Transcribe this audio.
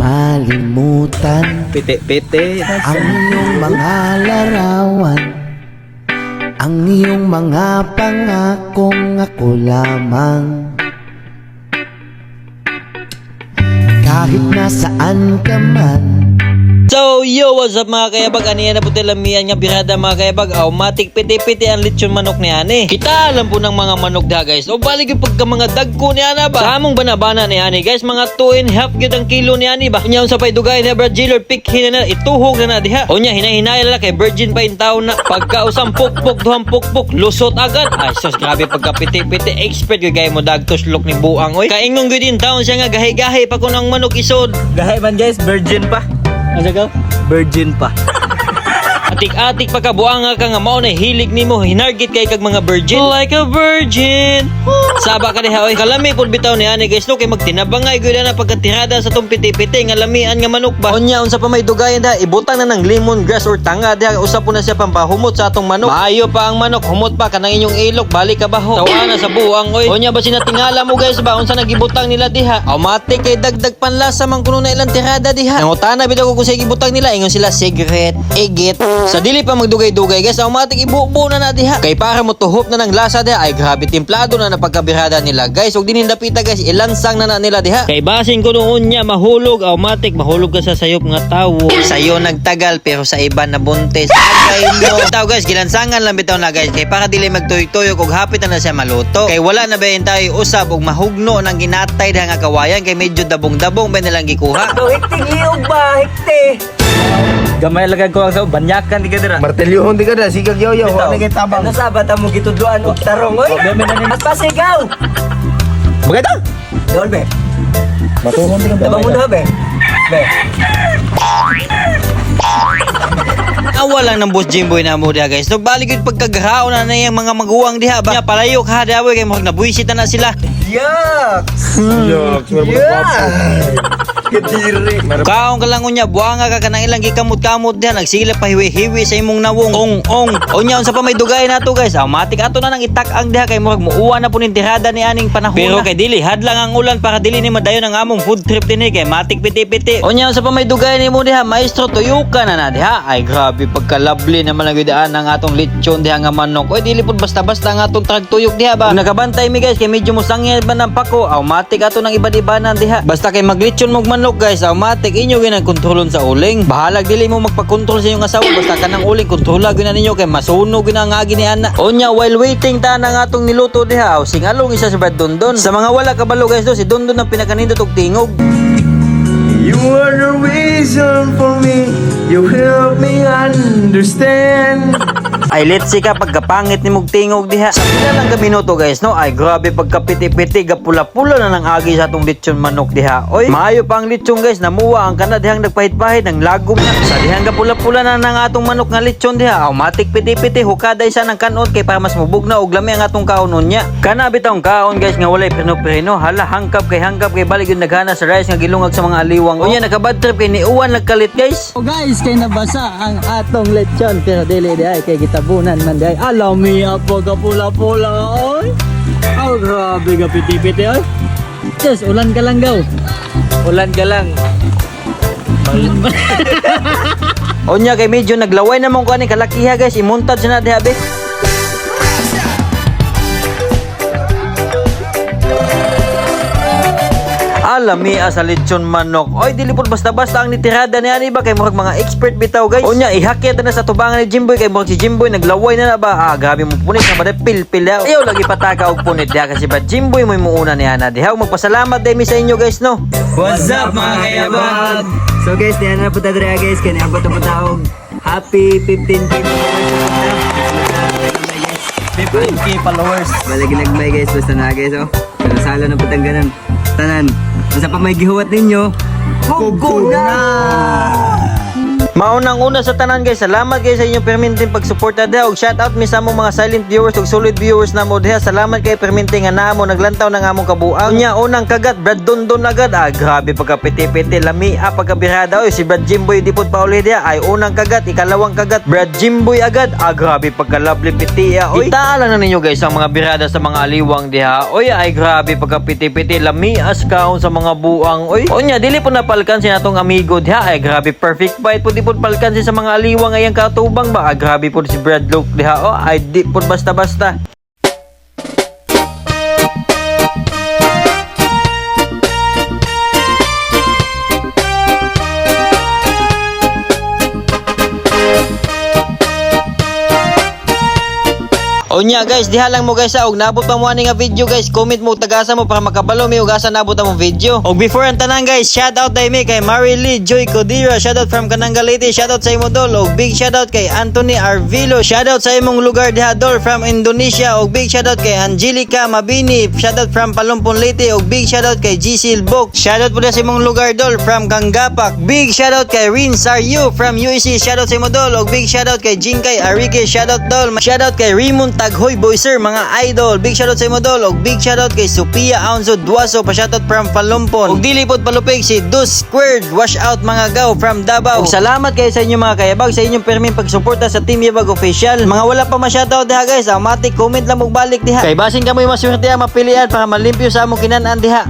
malimutan Piti-piti. ang iyong mga larawan, ang iyong mga pangakong ako lamang. Kahit nasaan ka man. So yo, what's up mga kayabag? Aniyan na po tilamian nga birada mga kayabag. Automatic piti-piti ang lechon manok ni ani. Kita alam po ng mga manok da guys. O balik yung pagka mga dagko ni ana ba? Sa among banabana ni ani guys, mga 2.5 gyud ang kilo ni ani ba? Unya sa pay dugay na Brazil pick hina na ituhog na diha. Unya hinahinay la kay virgin pa in taon na. Pagka usang pukpok duhang pukpok lusot agad. Ay sus grabe pagka piti-piti expert gyud gay mo dagtos lok ni buang oy. Kaingong gyud in taon siya nga gahi-gahi pa kunang manok isod. Gahay man guys, virgin pa. Asa ka? Virgin pa. Atik-atik pagkabuanga ka nga mao na hilig nimo hinargit kay kag mga virgin like a virgin. Saba ka diha oy kalami pud bitaw ni ani guys no kay magtinabangay gyud na pagkatirada sa tong piti-piti nga lamian nga manok ba. Unya unsa pa may dugayan da ibutang na ng lemon grass or tanga diha usa po na siya pampahumot sa atong manok. Maayo pa ang manok humot pa kanang inyong ilok balik ka baho. Tawana sa buang oy. Unya ba sinatingala mo guys ba unsa nagibutang nila diha? Automatic kay dagdag panlasa man kuno na ilang tirada diha. Nangutana bitaw ko kung sa gibutang nila ingon sila cigarette, egit. Sa dili pa magdugay-dugay guys, automatic ibubo na diha. Kay para mo tuhop na ng lasa diha ay grabe templado na napagkabirada nila guys. Ug dinhi dapita guys, ilansang na nila diha. Kay basin ko noon niya mahulog, automatic mahulog ka sa sayop nga tawo. Sayo nagtagal pero sa iba na buntes. Agay mo. Bitaw guys, gilansangan lang bitaw na guys kay para dili magtuyok-tuyok ug hapit na siya maluto. Kay wala na bayin tayo usab ug mahugno ng ginatay diha nga kawayan kay medyo dabong-dabong ba nilang gikuha. Hikti liog ba? Hikti. Gamay lagay ko ang sa banyakan di ka dira. Martelyohon di ka na, sigag yaw-yaw, wala kay tabang. Ano sabat mo gitudluan og tarong oy? Mas pasigaw. Bagay ta? Dol be. Matuhon di ka Tabang mo na be. Be. Awa lang ng boss Jimboy na mo diha guys. So balik yung pagkagahao na na yung mga maguwang diha ba. Nya palayok ha diha kay mo nabuisit na sila. Yuck. Yuck, Kadiri. Kaong ka lang unya buanga ka kanang ilang gikamot-kamot diha nagsigila pa hiwi-hiwi sa imong nawong. Ong. Unya unsa pa may dugay nato guys. Automatic ato na nang itak-ang diha kay murag muuwa na punin tirada ni aning panahon. Pero kay dili hadlang ang ulan para dili ni madayon ang among food trip dinhi kay matik piti-piti. Unya unsa pa may dugay nimo diha maestro tuyukan na diha. Ay grabe pagka-lovely naman ang gidaan ang atong lechon diha nga manok. Oy dili pud basta-basta ang atong trag tuyok diha ba. Kung nakabantay mi guys kay medyo musangyan ba ng pako. Automatic ato nang ibad-ibanan diha. Basta kay maglechon mong manok guys, automatic inyo ginang kontrolon sa uling. Bahalag dili mo magpakontrol sa inyong asawa basta kanang uling kontrola gyud ninyo kay masunog gyud ang agi ni ana. Unya while waiting ta nang atong niluto diha, singalong isa si Brad Dondon. Sa mga wala kabalo guys do si Dondon ang pinakanindot og tingog. You are the reason for me. You help me understand. Ay let's see ka pagkapangit ni mong tingog diha. Sa pila lang ka minuto guys no, ay grabe pagkapiti-piti gapula-pula na ng agi sa atong lechon manok diha. Oy, maayo pa ang lechon guys, namuwa ang kana dihang nagpahit-pahit ng lagom na. Sa dihang gapula-pula na ng atong manok nga lechon diha, automatic piti-piti hukaday sa ng kanon kay para mas mubog na og lami ang atong kaon unya. Kana bitong kaon guys nga walay preno-preno, hala hangkap kay balik yung naghana sa rice nga gilungag sa mga aliwang. Unya nakabad trip kay niuwan nagkalit guys. O guys, kay nabasa ang atong lechon pero dili di ay kay gitabunan man di ay. Alami apo kapula-pula oy. Oh grabe ka piti-piti oy. Just ulan ka lang daw. Ulan ka lang. Unya kay medyo naglaway na mong kani kalakiha guys, imuntad siya na diha be. Alami sa lechon manok. Oy dili pud basta-basta ang nitirada ni ani ba kay murag mga expert bitaw guys. Unya ihakyat na sa tubangan ni Jimboy kay murag si Jimboy naglaway na ba. Grabe mo punit na ba pil-pil daw. Ayaw lagi pataka og punit diha kasi ba Jimboy mo muuna ni ana diha. Magpasalamat dai mi sa inyo guys no. What's up mga kayabag? So guys, diyan na po ta dira guys, kani abot po ta og happy 15K followers. 15K followers. Bala ginagmay guys, basta na guys oh. Salo na po tang ganun. Tanan. Basta pa may gihuwat ninyo, hugo na! Maunang una sa tanan guys, salamat guys sa inyong perminting pagsuporta diha og shout out mi sa among mga silent viewers ug solid viewers na mo diha. Salamat kay perminting nga naa mo naglantaw ng among kabuang. Unya unang kagat Brad Dondon agad. Grabe pagkapiti-piti lami pagkabirada oy si Brad Jimboy di pud pauli diha ay unang kagat, ikalawang kagat Brad Jimboy agad. Grabe pagkalabli piti oy. Itaalan na ninyo guys ang mga birada sa mga aliwang diha. Oy ay grabe pagkapiti-piti lami as kaon sa mga buang oy. Unya dili po napalkan si natong amigo diha ay grabe perfect fight pud pud palkan si sa mga aliwang ayang katubang ba. Grabe pud si Brad Luke diha ay di pud basta-basta. Unya guys, diha lang mo guys og naabot pa mo ani nga video guys. Comment mo tagasa mo para makabalo mi og asa naabot ang video. Og before ang tanan guys, shout out dai mi kay Marilee Joy Codira, shout out from Kananga Leyte, shout out sa imo dol og big shout out kay Anthony Arvilo, shout out sa imong lugar diha dol from Indonesia og big shout out kay Angelica Mabini, shout out from Palumpon Leyte og big shout out kay GC Bok, shout out pud sa imong lugar dol from Gangapak, big shout out kay Rin Saryu from UEC, shout out sa imo dol og big shout out kay Jinkay Arike, shout out dol, shout out kay Raymond Taghoy Boyser mga idol, big shoutout sa imo dol og big shoutout kay Sophia Aunzo Duaso pa shoutout from Palumpon og dili pod palupig si Dus Squared wash out mga gaw from Davao. Og salamat kayo sa inyong mga kayabag sa inyong perming pagsuporta sa Team Yabag Official. Mga wala pa ma-shoutout diha guys, automatic comment lang mo balik diha kay basin kamoy maswerte ang mapilian para malimpyo sa among kinan-an diha.